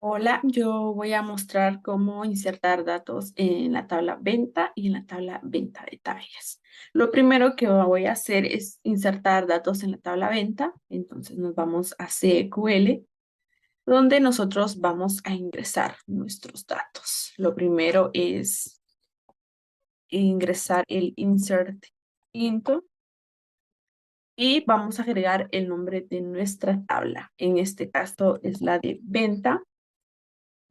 Hola, yo voy a mostrar cómo insertar datos en la tabla venta y en la tabla venta detalles. Lo primero que voy a hacer es insertar datos en la tabla venta. Entonces nos vamos a SQL, donde nosotros vamos a ingresar nuestros datos. Lo primero es ingresar el insert into y vamos a agregar el nombre de nuestra tabla. En este caso es la de venta.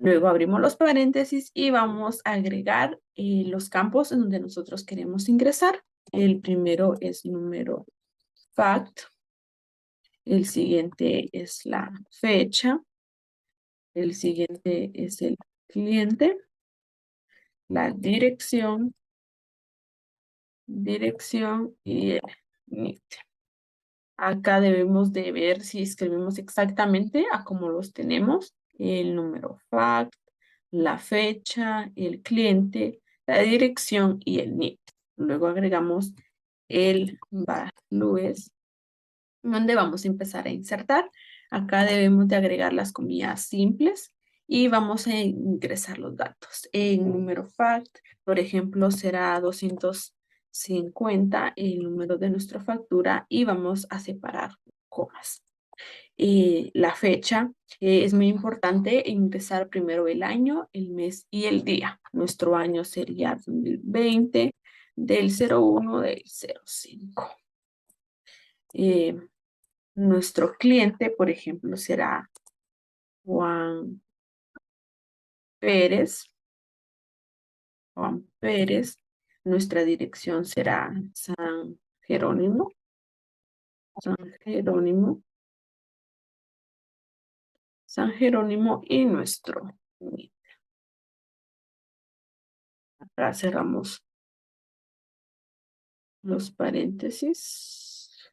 Luego abrimos los paréntesis y vamos a agregar los campos en donde nosotros queremos ingresar. El primero es número fact. El siguiente es la fecha. El siguiente es el cliente. La dirección y el NIT. Acá debemos de ver si escribimos exactamente a como los tenemos. El número fact, la fecha, el cliente, la dirección y el NIT. Luego agregamos el values, donde vamos a empezar a insertar. Acá debemos de agregar las comillas simples y vamos a ingresar los datos. El número fact, por ejemplo, será 250 el número de nuestra factura y vamos a separar comas. La fecha es muy importante ingresar primero el año, el mes y el día. Nuestro año sería 2020 del 01 del 05. Nuestro cliente, por ejemplo, será Juan Pérez. Juan Pérez. Nuestra dirección será San Jerónimo. San Jerónimo. San Jerónimo y nuestro NIT. Acá cerramos los paréntesis.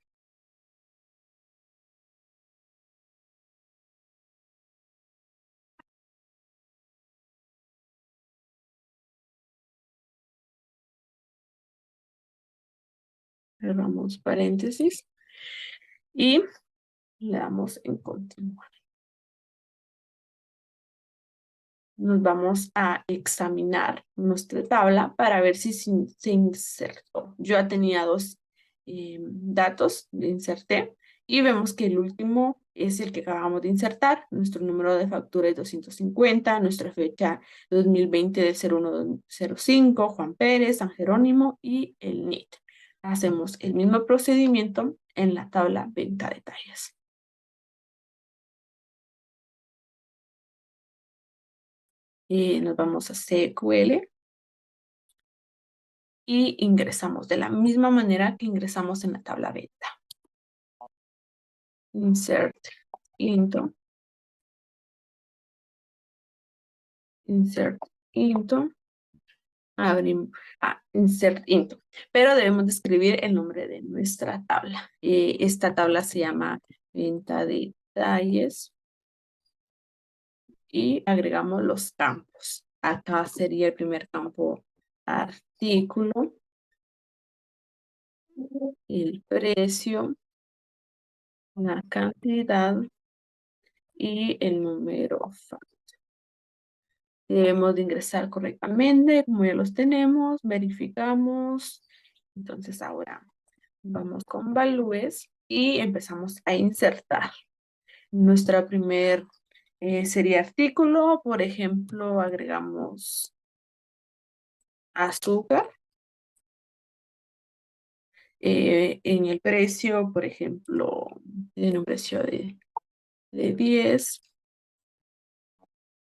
Cerramos paréntesis y le damos en continuar. Nos vamos a examinar nuestra tabla para ver si se insertó. Yo ya tenía dos datos, de inserté, y vemos que el último es el que acabamos de insertar. Nuestro número de factura es 250, nuestra fecha 2020 del 0105, Juan Pérez, San Jerónimo y el NIT. Hacemos el mismo procedimiento en la tabla venta detalles. Nos vamos a SQL y ingresamos de la misma manera que ingresamos en la tabla venta. Insert into. Insert into. Abrimos. Insert into. Pero debemos de escribir el nombre de nuestra tabla. Esta tabla se llama venta de detalles. Y agregamos los campos. Acá sería el primer campo artículo. El precio. La cantidad. Y el número fax. Debemos de ingresar correctamente, como ya los tenemos, verificamos. Entonces ahora vamos con values y empezamos a insertar. Nuestra primer sería artículo, por ejemplo, agregamos azúcar. En el precio, por ejemplo, en un precio de 10.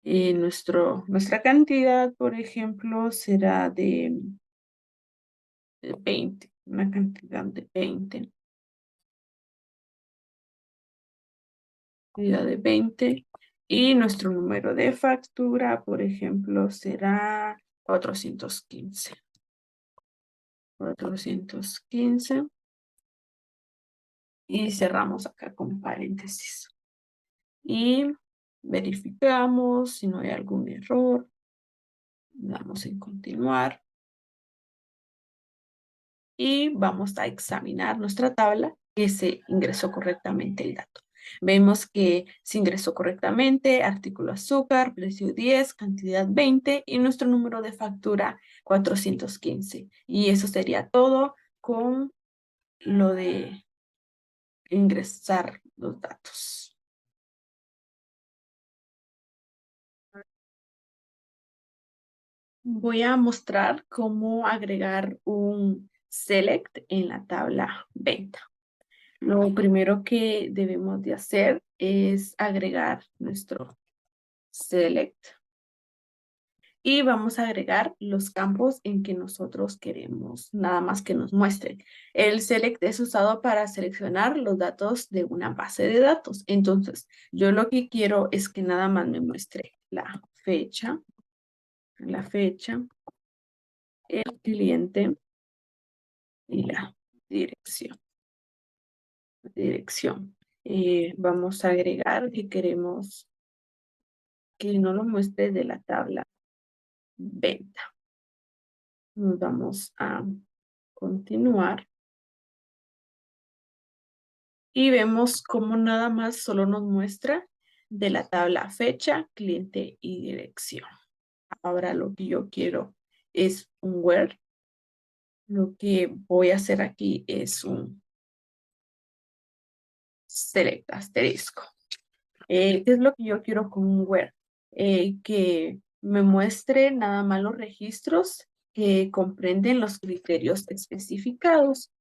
Nuestra cantidad, por ejemplo, será de 20, una cantidad de 20. Cantidad de 20. Y nuestro número de factura, por ejemplo, será 415. 415. Y cerramos acá con paréntesis. Y verificamos si no hay algún error. Damos en continuar. Y vamos a examinar nuestra tabla que se ingresó correctamente el dato. Vemos que se ingresó correctamente, artículo azúcar, precio 10, cantidad 20 y nuestro número de factura 415. Y eso sería todo con lo de ingresar los datos. Voy a mostrar cómo agregar un select en la tabla venta. Lo primero que debemos de hacer es agregar nuestro select y vamos a agregar los campos en que nosotros queremos nada más que nos muestre. El select es usado para seleccionar los datos de una base de datos. Entonces, yo lo que quiero es que nada más me muestre la fecha, el cliente y la dirección. Vamos a agregar que queremos que no lo muestre de la tabla venta. Nos vamos a continuar y vemos cómo nada más solo nos muestra de la tabla fecha, cliente y dirección. Ahora lo que yo quiero es un where. Lo que voy a hacer aquí es un select asterisco. ¿Qué es lo que yo quiero con un where? Que me muestre nada más los registros que comprenden los criterios especificados.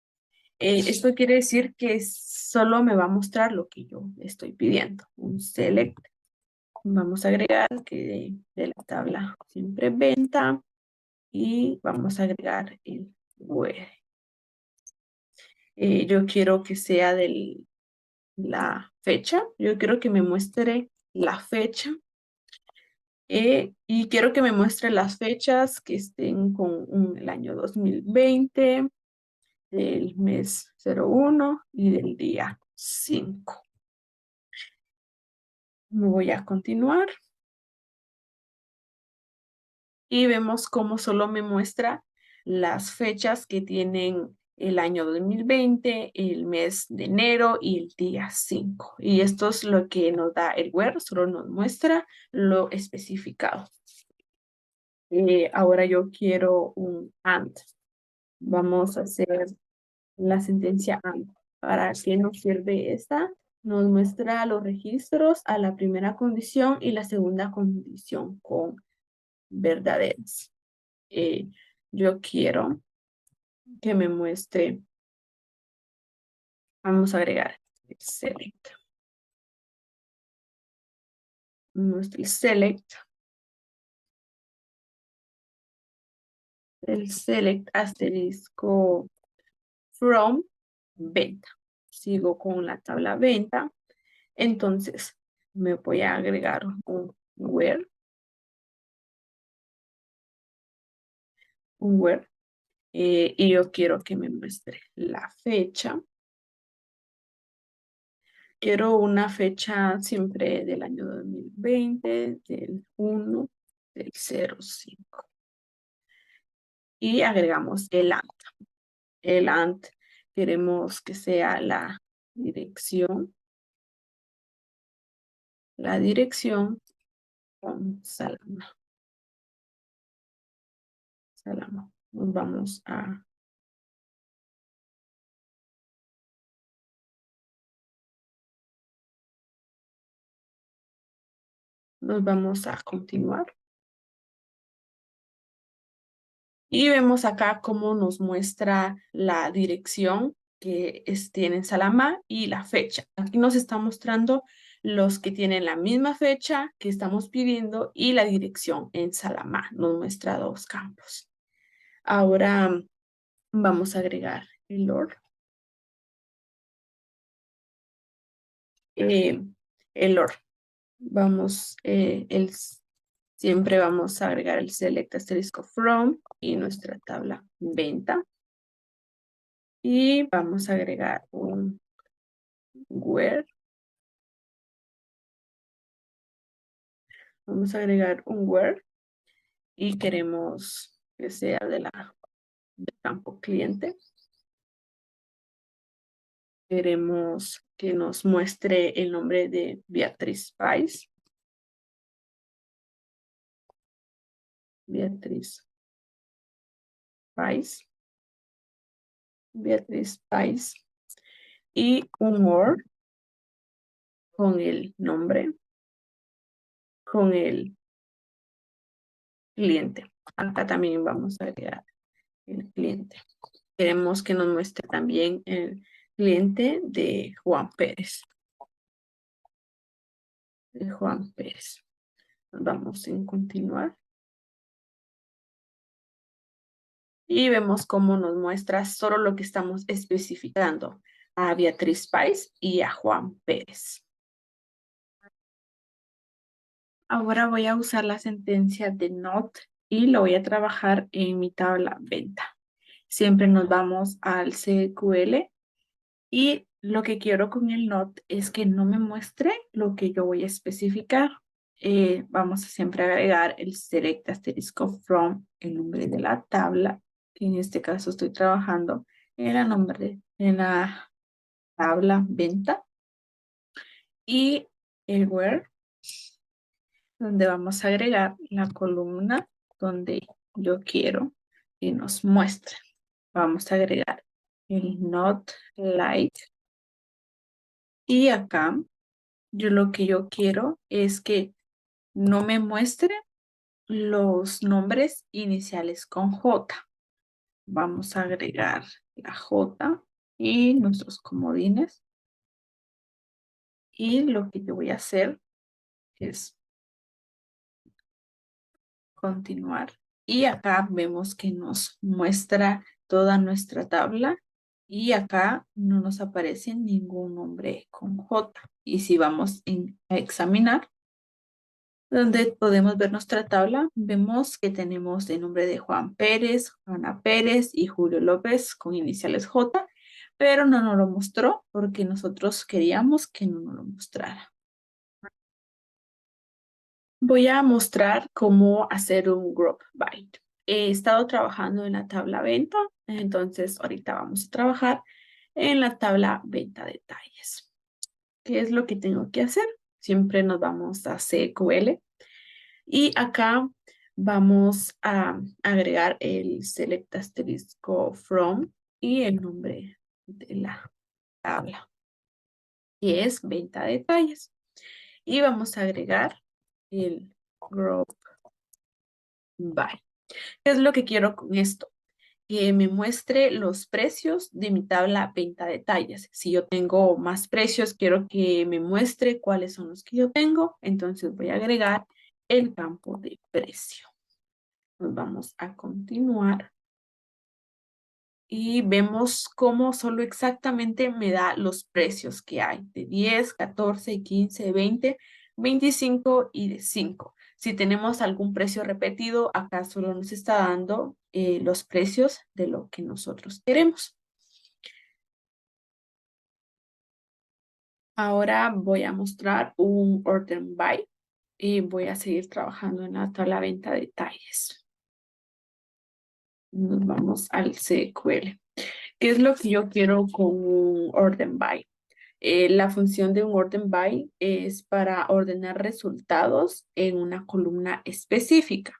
Esto quiere decir que solo me va a mostrar lo que yo estoy pidiendo. Un select. Vamos a agregar que de la tabla siempre venta y vamos a agregar el where. Yo quiero que sea de la fecha. Yo quiero que me muestre la fecha. Y quiero que me muestre las fechas que estén con el año 2020, del mes 01 y del día 5. Me voy a continuar y vemos cómo solo me muestra las fechas que tienen el año 2020, el mes de enero y el día 5. Y esto es lo que nos da el where, solo nos muestra lo especificado. Ahora yo quiero un AND. Vamos a hacer la sentencia AND. ¿Para qué nos sirve esta? Nos muestra los registros a la primera condición y la segunda condición con verdaderas. Yo quiero que me muestre, vamos a agregar el select. Muestra el select asterisco from venta. Sigo con la tabla venta. Entonces, me voy a agregar un where, y yo quiero que me muestre la fecha. Quiero una fecha siempre del año 2020, del 1, del 05. Y agregamos el AND. El AND queremos que sea la dirección con Salama. Nos vamos a continuar. Y vemos acá cómo nos muestra la dirección que tiene en Salamá y la fecha. Aquí nos está mostrando los que tienen la misma fecha que estamos pidiendo y la dirección en Salamá. Nos muestra dos campos. Ahora vamos a agregar el OR. El OR. Siempre vamos a agregar el select asterisco from y nuestra tabla venta. Y vamos a agregar un where. Vamos a agregar un where y queremos que sea del campo cliente. Queremos que nos muestre el nombre de Beatriz Pais. Beatriz Pais. Beatriz Pais. Y un Word con el nombre, con el cliente. Acá también vamos a agregar el cliente. Queremos que nos muestre también el cliente de Juan Pérez. De Juan Pérez. Vamos en continuar. Y vemos cómo nos muestra solo lo que estamos especificando a Beatriz Pais y a Juan Pérez. Ahora voy a usar la sentencia de not y lo voy a trabajar en mi tabla venta. Siempre nos vamos al SQL y lo que quiero con el not es que no me muestre lo que yo voy a especificar. Vamos a siempre agregar el select asterisco from, el nombre de la tabla, que en este caso estoy trabajando en la tabla venta, y el where, donde vamos a agregar la columna donde yo quiero que nos muestre. Vamos a agregar el not like, y acá lo que yo quiero es que no me muestre los nombres iniciales con J. Vamos a agregar la J y nuestros comodines. Y lo que yo voy a hacer es continuar. Y acá vemos que nos muestra toda nuestra tabla. Y acá no nos aparece ningún nombre con J. Y si vamos a examinar, donde podemos ver nuestra tabla, vemos que tenemos el nombre de Juan Pérez, Juana Pérez y Julio López con iniciales J, pero no nos lo mostró porque nosotros queríamos que no nos lo mostrara. Voy a mostrar cómo hacer un group by. He estado trabajando en la tabla venta, entonces ahorita vamos a trabajar en la tabla venta detalles. ¿Qué es lo que tengo que hacer? Siempre nos vamos a SQL. Y acá vamos a agregar el select asterisco from y el nombre de la tabla, que es venta de detalles. Y vamos a agregar el group by. ¿Qué es lo que quiero con esto? Que me muestre los precios de mi tabla venta de detalles. Si yo tengo más precios, quiero que me muestre cuáles son los que yo tengo. Entonces voy a agregar el campo de precio. Nos vamos a continuar y vemos cómo solo exactamente me da los precios que hay de 10, 14, 15, 20, 25 y de 5. Si tenemos algún precio repetido, acá solo nos está dando los precios de lo que nosotros queremos. Ahora voy a mostrar un order by y voy a seguir trabajando en la tabla venta de detalles. Nos vamos al SQL. ¿Qué es lo que yo quiero con un order by? La función de un order by es para ordenar resultados en una columna específica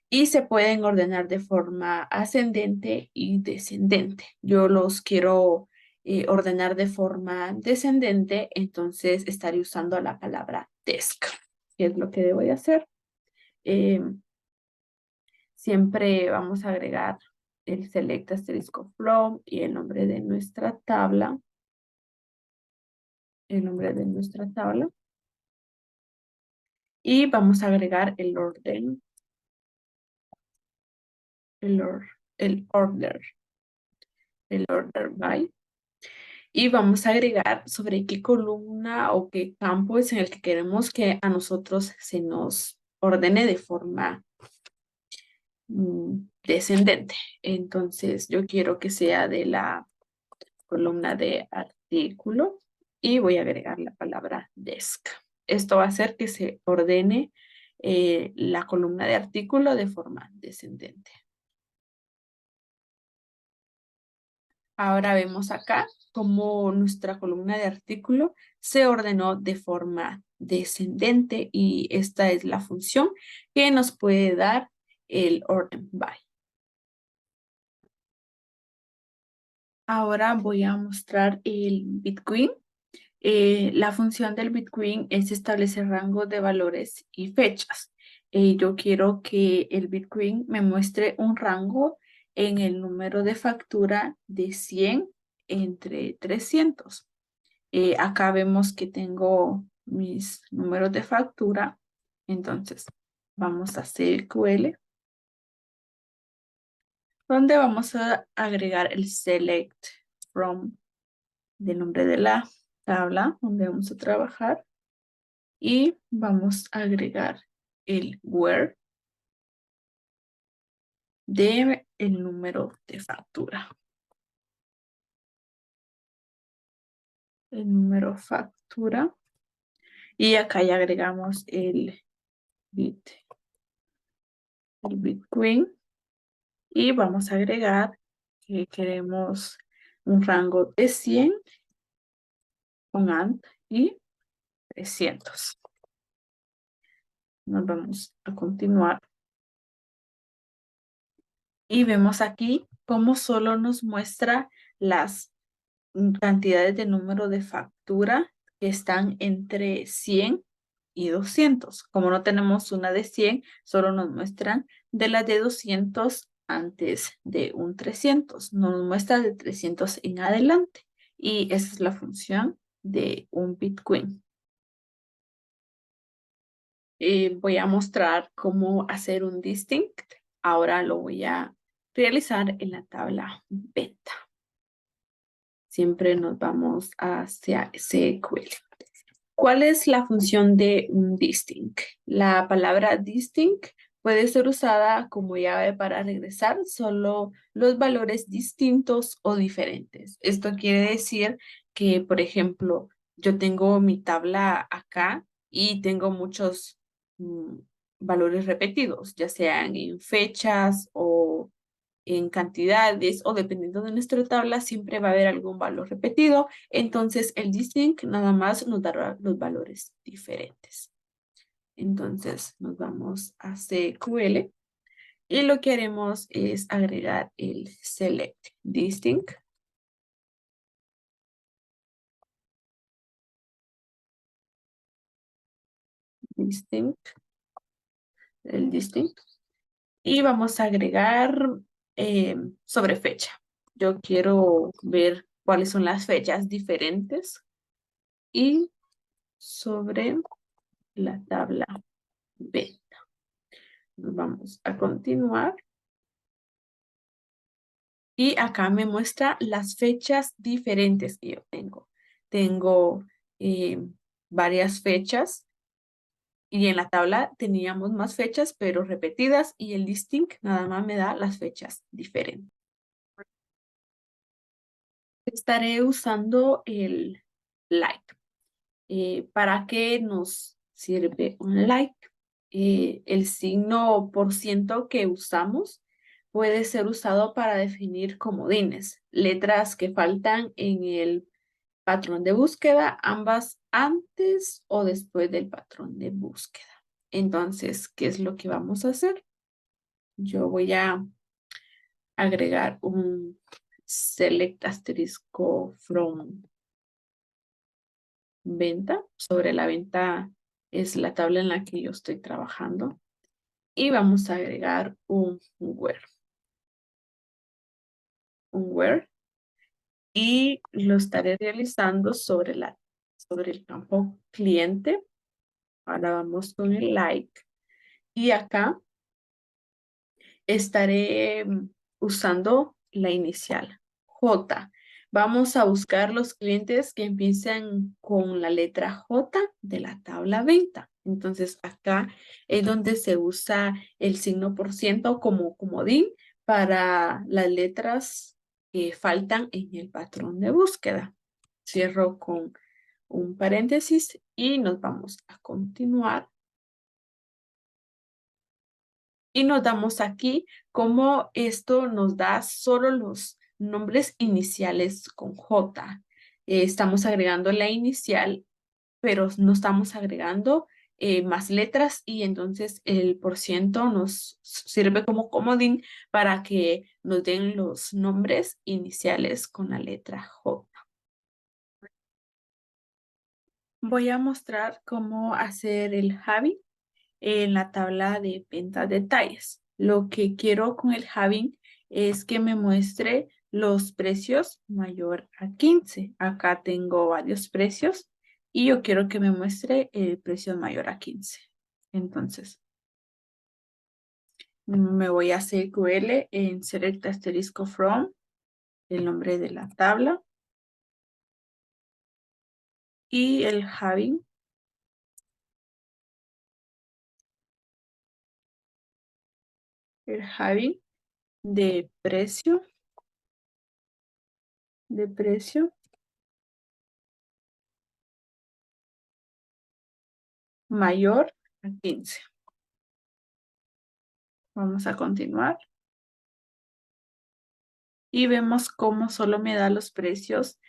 y se pueden ordenar de forma ascendente y descendente. Yo los quiero ordenar de forma descendente, entonces estaré usando la palabra desk. ¿Qué es lo que debo de hacer? Eh, Siempre vamos a agregar el select asterisco from y el nombre de nuestra tabla. El nombre de nuestra tabla. Y vamos a agregar el orden. El order. El order by. Y vamos a agregar sobre qué columna o qué campo es en el que queremos que a nosotros se nos ordene de forma descendente. Entonces, yo quiero que sea de la columna de artículo y voy a agregar la palabra desk. Esto va a hacer que se ordene la columna de artículo de forma descendente. Ahora vemos acá cómo nuestra columna de artículo se ordenó de forma descendente y esta es la función que nos puede dar el orden by. Ahora voy a mostrar el Bitcoin. La función del Bitcoin es establecer rangos de valores y fechas. Yo quiero que el Bitcoin me muestre un rango en el número de factura de 100 entre 300. Acá vemos que tengo mis números de factura. Entonces, vamos a SQL, donde vamos a agregar el select from del nombre de la tabla donde vamos a trabajar. Y vamos a agregar el where de el número de factura. El número factura. Y acá ya agregamos el Bitcoin. Y vamos a agregar que queremos un rango de 100 con AND y 300. Nos vamos a continuar. Y vemos aquí cómo solo nos muestra las cantidades de número de factura que están entre 100 y 200. Como no tenemos una de 100, solo nos muestran de las de 200 antes de un 300. No nos muestra de 300 en adelante. Y esa es la función de un Bitcoin. Voy a mostrar cómo hacer un distinct. Ahora lo voy a realizar en la tabla venta. Siempre nos vamos hacia SQL. ¿Cuál es la función de un distinct? La palabra distinct puede ser usada como llave para regresar solo los valores distintos o diferentes. Esto quiere decir que, por ejemplo, yo tengo mi tabla acá y tengo muchos valores repetidos, ya sean en fechas o en cantidades o dependiendo de nuestra tabla, siempre va a haber algún valor repetido. Entonces, el distinct nada más nos dará los valores diferentes. Entonces, nos vamos a SQL y lo que haremos es agregar el select distinct. Distinct, el distinct. Y vamos a agregar sobre fecha. Yo quiero ver cuáles son las fechas diferentes y sobre la tabla B. Vamos a continuar. Y acá me muestra las fechas diferentes que yo tengo. Tengo eh, varias fechas y en la tabla teníamos más fechas, pero repetidas y el distinct nada más me da las fechas diferentes. Estaré usando el like. ¿Para qué nos sirve un like? El signo por ciento que usamos puede ser usado para definir comodines, letras que faltan en el patrón de búsqueda, ambas antes o después del patrón de búsqueda. Entonces, ¿qué es lo que vamos a hacer? Yo voy a agregar un select asterisco from venta. Sobre la venta es la tabla en la que yo estoy trabajando. Y vamos a agregar un where. Un where. Y lo estaré realizando sobre el campo cliente. Ahora vamos con el like. Y acá estaré usando la inicial J. Vamos a buscar los clientes que empiezan con la letra J de la tabla venta. Entonces acá es donde se usa el signo por ciento como comodín para las letras que faltan en el patrón de búsqueda. Cierro con un paréntesis y nos vamos a continuar. Y nos damos aquí cómo esto nos da solo los nombres iniciales con J. Estamos agregando la inicial, pero no estamos agregando más letras y entonces el porciento nos sirve como comodín para que nos den los nombres iniciales con la letra J. Voy a mostrar cómo hacer el halving en la tabla de ventas detalles. Lo que quiero con el halving es que me muestre los precios mayor a 15. Acá tengo varios precios y yo quiero que me muestre el precio mayor a 15. Entonces, me voy a SQL en select asterisco from, el nombre de la tabla y el halving de precio mayor a 15. Vamos a continuar y vemos cómo solo me da los precios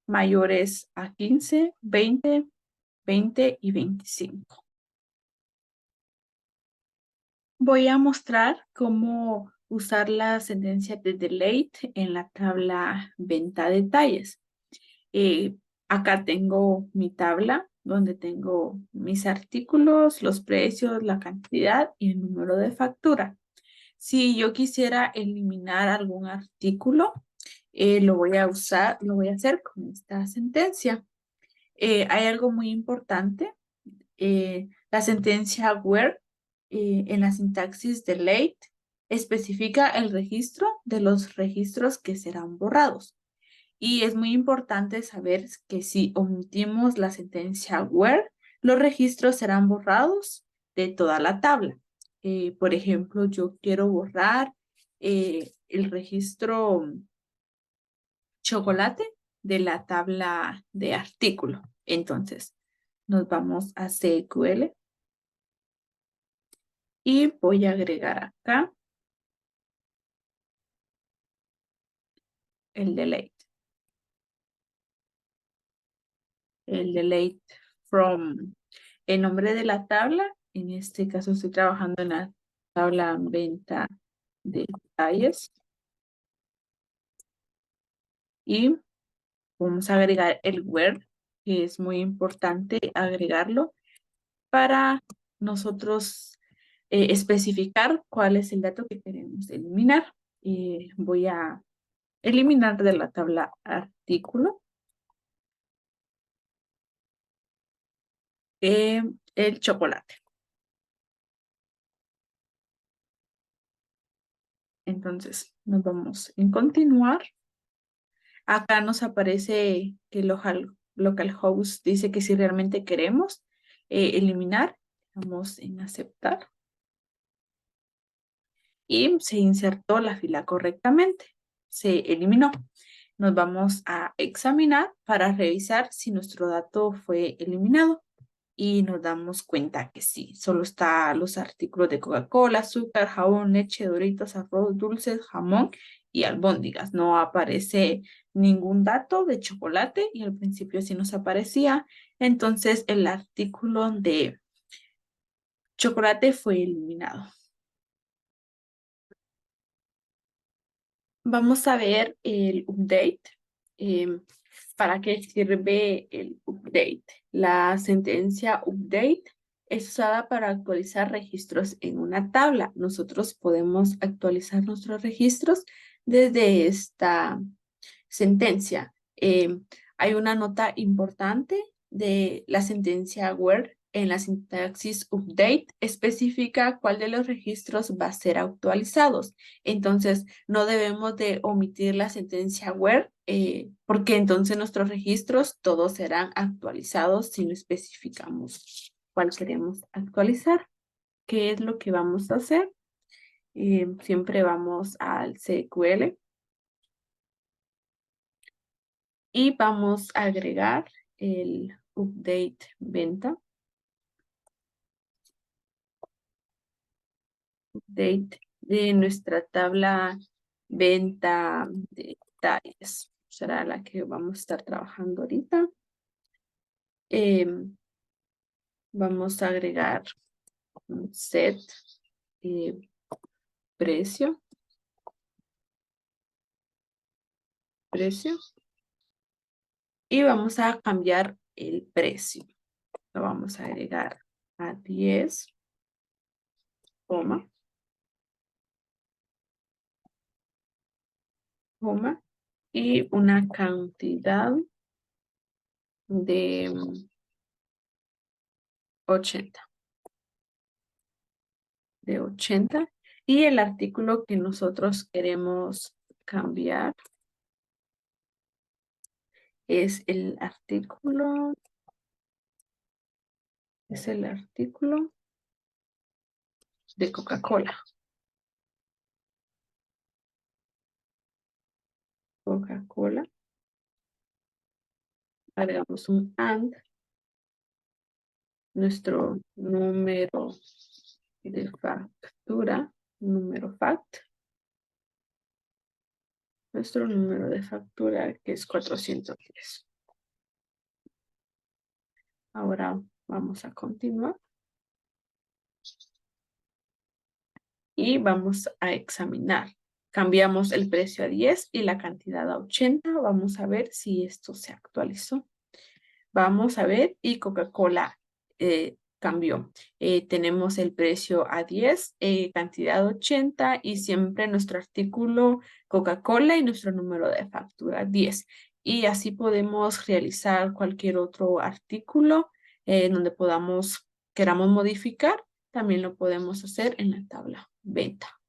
mayores a 15, 20, 20 y 25. Voy a mostrar cómo usar la sentencia de delete en la tabla venta detalles. Acá tengo mi tabla donde tengo mis artículos, los precios, la cantidad y el número de factura. Si yo quisiera eliminar algún artículo, lo voy a hacer con esta sentencia. Hay algo muy importante. La sentencia where en la sintaxis de late especifica el registro de los registros que serán borrados. Y es muy importante saber que si omitimos la sentencia where, los registros serán borrados de toda la tabla. Por ejemplo, yo quiero borrar el registro chocolate de la tabla de artículo. Entonces, nos vamos a SQL y voy a agregar acá el delete. El delete from el nombre de la tabla. En este caso estoy trabajando en la tabla venta de detalles. Y vamos a agregar el where, que es muy importante agregarlo para nosotros especificar cuál es el dato que queremos eliminar. Voy a eliminar de la tabla artículo el chocolate. Entonces, nos vamos en continuar. Acá nos aparece que localhost dice que si realmente queremos eliminar, vamos en aceptar. Y se insertó la fila correctamente. Se eliminó. Nos vamos a examinar para revisar si nuestro dato fue eliminado. Y nos damos cuenta que sí, solo están los artículos de Coca-Cola, azúcar, jabón, leche, doritos, arroz, dulces, jamón y albóndigas. No aparece ningún dato de chocolate y al principio sí nos aparecía. Entonces el artículo de chocolate fue eliminado. Vamos a ver el update. ¿Para qué sirve el update? La sentencia update es usada para actualizar registros en una tabla. Nosotros podemos actualizar nuestros registros desde esta sentencia. Hay una nota importante de la sentencia where en la sintaxis update especifica cuál de los registros va a ser actualizados. Entonces, no debemos de omitir la sentencia where porque entonces nuestros registros todos serán actualizados si no especificamos cuál queremos actualizar. ¿Qué es lo que vamos a hacer? Siempre vamos al SQL y vamos a agregar el update venta. Update de nuestra tabla venta de detalles. Será la que vamos a estar trabajando ahorita. Vamos a agregar un set precio. Y vamos a cambiar el precio. Lo vamos a agregar a 10, coma, y una cantidad de 80. Y el artículo que nosotros queremos cambiar es el artículo de Coca-Cola. Coca-Cola. Agregamos un AND. Nuestro número de factura, número FACT. Nuestro número de factura que es 410. Ahora vamos a continuar. Y vamos a examinar. Cambiamos el precio a 10 y la cantidad a 80. Vamos a ver si esto se actualizó. Vamos a ver y Coca-Cola cambió. Tenemos el precio a 10, cantidad 80 y siempre nuestro artículo Coca-Cola y nuestro número de factura 10. Y así podemos realizar cualquier otro artículo donde queramos modificar. También lo podemos hacer en la tabla venta.